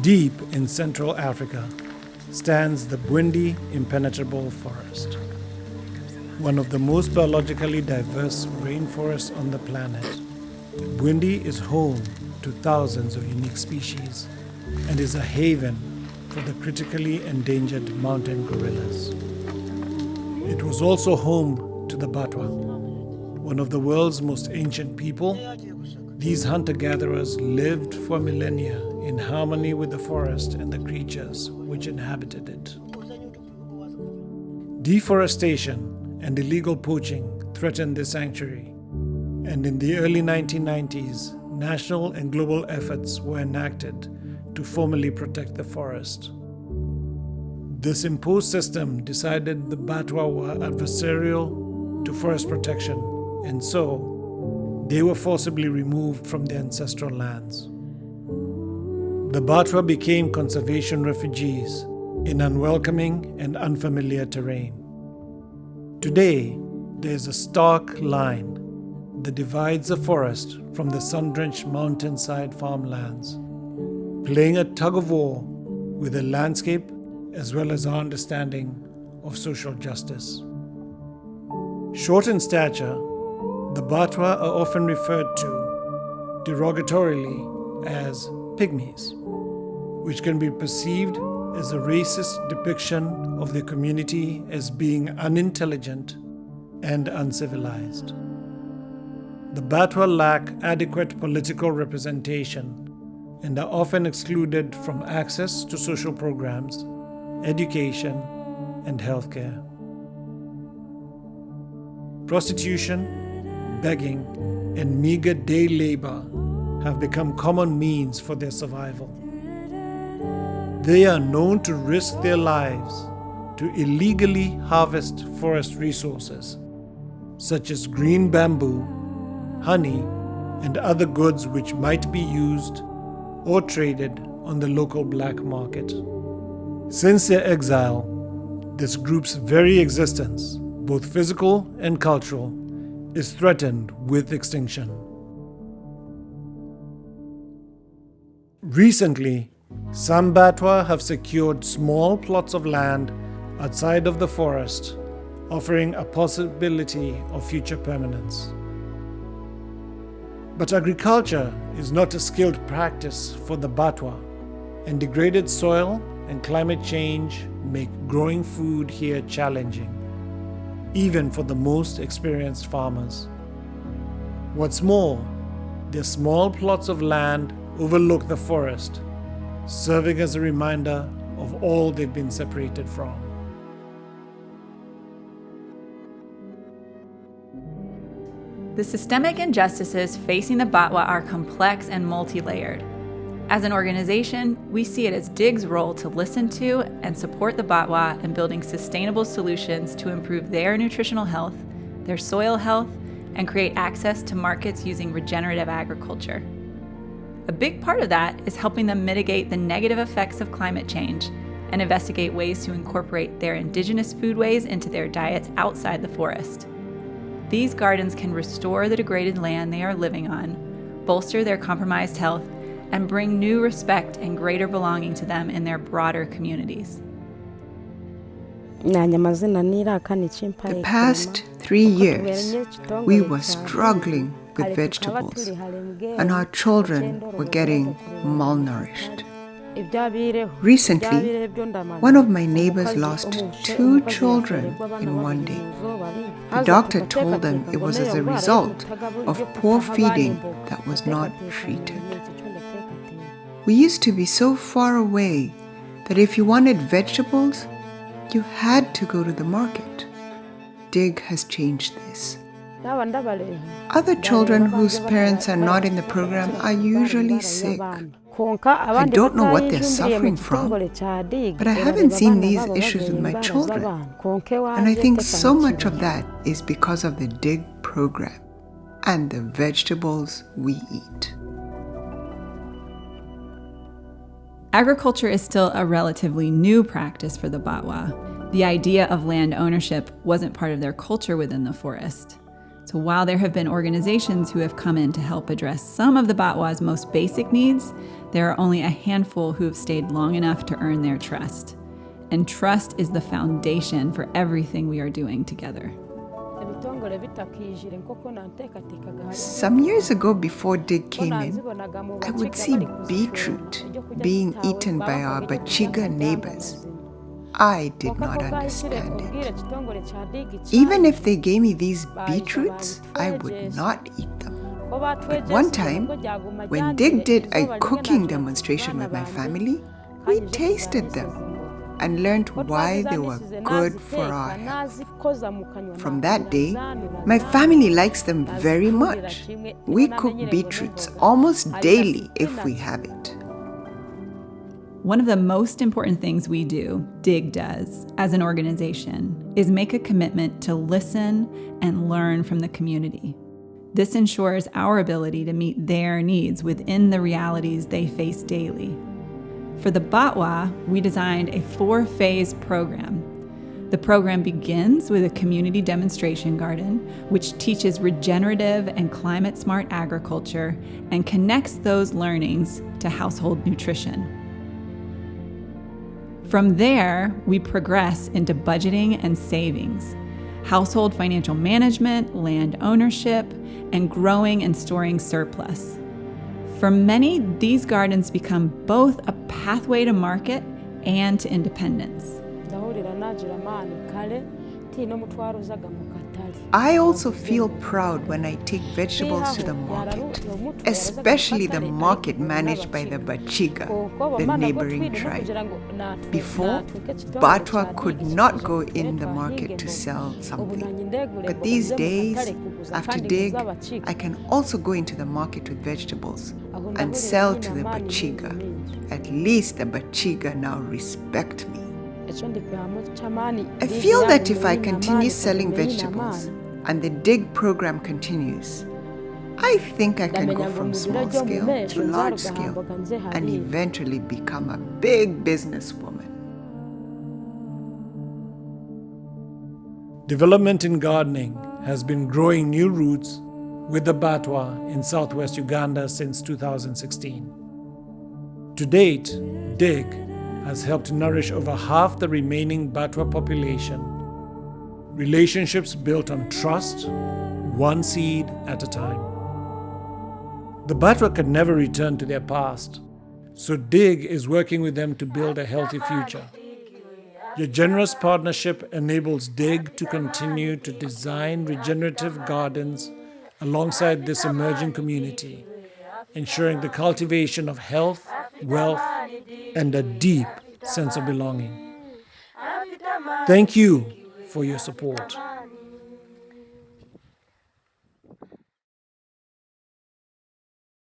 Deep in Central Africa stands the Bwindi impenetrable forest, one of the most biologically diverse rainforests on the planet. Bwindi is home to thousands of unique species and is a haven for the critically endangered mountain gorillas. It was also home to the Batwa, one of the world's most ancient people. These hunter-gatherers lived for millennia in harmony with the forest and the creatures which inhabited it. Deforestation and illegal poaching threatened this sanctuary, and in the early 1990s, national and global efforts were enacted to formally protect the forest. This imposed system decided the Batwa were adversarial to forest protection, and so they were forcibly removed from their ancestral lands. The Batwa became conservation refugees in unwelcoming and unfamiliar terrain. Today, there is a stark line that divides the forest from the sun-drenched mountainside farmlands, playing a tug-of-war with the landscape as well as our understanding of social justice. Short in stature, the Batwa are often referred to derogatorily as pygmies, which can be perceived as a racist depiction of their community as being unintelligent and uncivilized. The Batwa lack adequate political representation and are often excluded from access to social programs, education, and healthcare. Prostitution, begging, and meager day labor have become common means for their survival. They are known to risk their lives to illegally harvest forest resources, such as green bamboo, honey, and other goods which might be used or traded on the local black market. Since their exile, this group's very existence, both physical and cultural, is threatened with extinction. Recently, some Batwa have secured small plots of land outside of the forest, offering a possibility of future permanence. But agriculture is not a skilled practice for the Batwa, and degraded soil and climate change make growing food here challenging, even for the most experienced farmers. What's more, their small plots of land overlook the forest, serving as a reminder of all they've been separated from. The systemic injustices facing the Batwa are complex and multi-layered. As an organization, we see it as DIG's role to listen to and support the Batwa in building sustainable solutions to improve their nutritional health, their soil health, and create access to markets using regenerative agriculture. A big part of that is helping them mitigate the negative effects of climate change and investigate ways to incorporate their indigenous foodways into their diets outside the forest. These gardens can restore the degraded land they are living on, bolster their compromised health, and bring new respect and greater belonging to them in their broader communities. The past 3 years, we were struggling with vegetables, and our children were getting malnourished. Recently, one of my neighbors lost 2 children in one day. The doctor told them it was as a result of poor feeding that was not treated. We used to be so far away that if you wanted vegetables, you had to go to the market. DIG has changed this. Other children whose parents are not in the program are usually sick. I don't know what they're suffering from, but I haven't seen these issues with my children. And I think so much of that is because of the DIG program and the vegetables we eat. Agriculture is still a relatively new practice for the Batwa. The idea of land ownership wasn't part of their culture within the forest. So while there have been organizations who have come in to help address some of the Batwa's most basic needs, There are only a handful who have stayed long enough to earn their trust. And trust is the foundation for everything we are doing together. Some years ago, before Dig came in, I would see beetroot being eaten by our Bachiga neighbors. I did not understand it. Even if they gave me these beetroots, I would not eat them. But one time, when Dig did a cooking demonstration with my family, we tasted them and learned why they were good for our health. From that day, my family likes them very much. We cook beetroots almost daily if we have it. One of the most important things we do, Dig does, as an organization, is make a commitment to listen and learn from the community. This ensures our ability to meet their needs within the realities they face daily. For the Batwa, we designed a 4-phase program. The program begins with a community demonstration garden, which teaches regenerative and climate-smart agriculture and connects those learnings to household nutrition. From there, we progress into budgeting and savings, household financial management, land ownership, and growing and storing surplus. For many, these gardens become both a pathway to market and to independence. I also feel proud when I take vegetables to the market, especially the market managed by the Bachiga, the neighboring tribe. Before, Batwa could not go in the market to sell something. But these days, after Dig, I can also go into the market with vegetables and sell to the Bachiga. At least the Bachiga now respect me. I feel that if I continue selling vegetables and the Dig program continues, I think I can go from small scale to large scale and eventually become a big businesswoman. Development in gardening has been growing new roots with the Batwa in southwest Uganda since 2016. To date, Dig has helped nourish over half the remaining Batwa population. Relationships built on trust, one seed at a time. The Batwa could never return to their past, so Dig is working with them to build a healthy future. Your generous partnership enables Dig to continue to design regenerative gardens alongside this emerging community, ensuring the cultivation of health, wealth, and a deep sense of belonging. Thank you for your support.